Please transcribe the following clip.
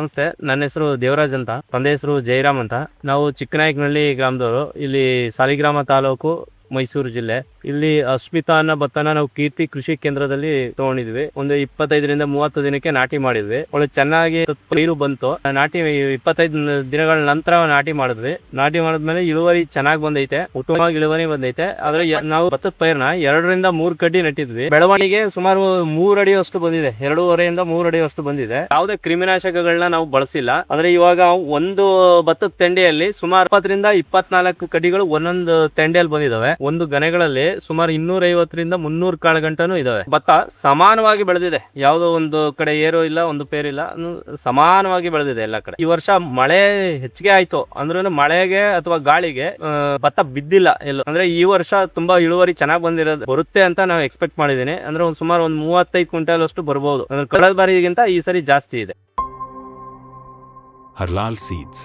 ನಮಸ್ತೆ, ನನ್ನ ಹೆಸರು ದೇವರಾಜ್ ಅಂತ, ತಂದೆ ಹೆಸರು ಜಯರಾಮ್ ಅಂತ. ನಾವು ಚಿಕ್ಕನಾಯಕನಹಳ್ಳಿ ಗ್ರಾಮದವರು. ಇಲ್ಲಿ ಸಾಲಿಗ್ರಾಮ ತಾಲೂಕು, ಮೈಸೂರು ಜಿಲ್ಲೆ. ಇಲ್ಲಿ ಅಸ್ಮಿತಾ ಅನ್ನೋ ಭತ್ತನ ನಾವು ಕೀರ್ತಿ ಕೃಷಿ ಕೇಂದ್ರದಲ್ಲಿ ತಗೊಂಡಿದ್ವಿ. ಒಂದು 25ರಿಂದ 30 ದಿನಕ್ಕೆ ನಾಟಿ ಮಾಡಿದ್ವಿ. ಒಳ್ಳೆ ಚೆನ್ನಾಗಿ ನೀರು ಬಂತು. ನಾಟಿ 25 ದಿನಗಳ ನಂತರ ನಾಟಿ ಮಾಡಿದ್ವಿ. ನಾಟಿ ಮಾಡಿದ್ಮೇಲೆ ಇಳುವರಿ ಚೆನ್ನಾಗಿ ಬಂದೈತೆ, ಉತ್ತಮವಾಗಿ ಇಳುವರಿ ಬಂದೈತೆ. ಆದ್ರೆ ನಾವು ಭತ್ತದ ಪೈರ್ನ 2ರಿಂದ 3 ಕಡ್ಡಿ ನಟ್ಟಿದ್ವಿ. ಬೆಳವಣಿಗೆ ಸುಮಾರು 3 ಅಡಿಯಷ್ಟು ಬಂದಿದೆ, 2.5ರಿಂದ 3 ಅಡಿಯಷ್ಟು ಬಂದಿದೆ. ಯಾವುದೇ ಕ್ರಿಮಿನಾಶಕಗಳನ್ನ ನಾವು ಬಳಸಿಲ್ಲ. ಅಂದ್ರೆ ಇವಾಗ ಒಂದು ಭತ್ತದ ತೆಂಡೆಯಲ್ಲಿ ಸುಮಾರು 20ರಿಂದ 24 ಕಡ್ಡಿಗಳು ಒಂದೊಂದು ತೆಂಡೆಯಲ್ಲಿ ಬಂದಿದಾವೆ. ಒಂದು ಗನೆಗಳಲ್ಲಿ ಸುಮಾರು 250ರಿಂದ 300 ಕಾಳು ಗಂಟನೂ ಇದಾವೆ. ಭತ್ತ ಸಮಾನವಾಗಿ ಬೆಳೆದಿದೆ, ಯಾವುದೋ ಒಂದು ಕಡೆ ಏರೋ ಇಲ್ಲ, ಒಂದು ಪೇರಿಲ್ಲ, ಸಮಾನವಾಗಿ ಬೆಳೆದಿದೆ ಎಲ್ಲ ಕಡೆ. ಈ ವರ್ಷ ಮಳೆ ಹೆಚ್ಚಿಗೆ ಆಯ್ತು ಅಂದ್ರೂ ಮಳೆಗೆ ಅಥವಾ ಗಾಳಿಗೆ ಭತ್ತ ಬಿದ್ದಿಲ್ಲ ಎಲ್ಲೂ. ಅಂದ್ರೆ ಈ ವರ್ಷ ತುಂಬಾ ಇಳುವರಿ ಚೆನ್ನಾಗಿ ಬರುತ್ತೆ ಅಂತ ನಾವು ಎಕ್ಸ್ಪೆಕ್ಟ್ ಮಾಡಿದೀನಿ. ಅಂದ್ರೆ ಸುಮಾರು ಒಂದು 35 ಕ್ವಿಂಟಲ್ ಅಷ್ಟು ಬರ್ಬೋದು. ಕಳೆದ ಬಾರಿಗಿಂತ ಈ ಸರಿ ಜಾಸ್ತಿ ಇದೆ. ಹರ್ಲಾಲ್ ಸೀಡ್ಸ್.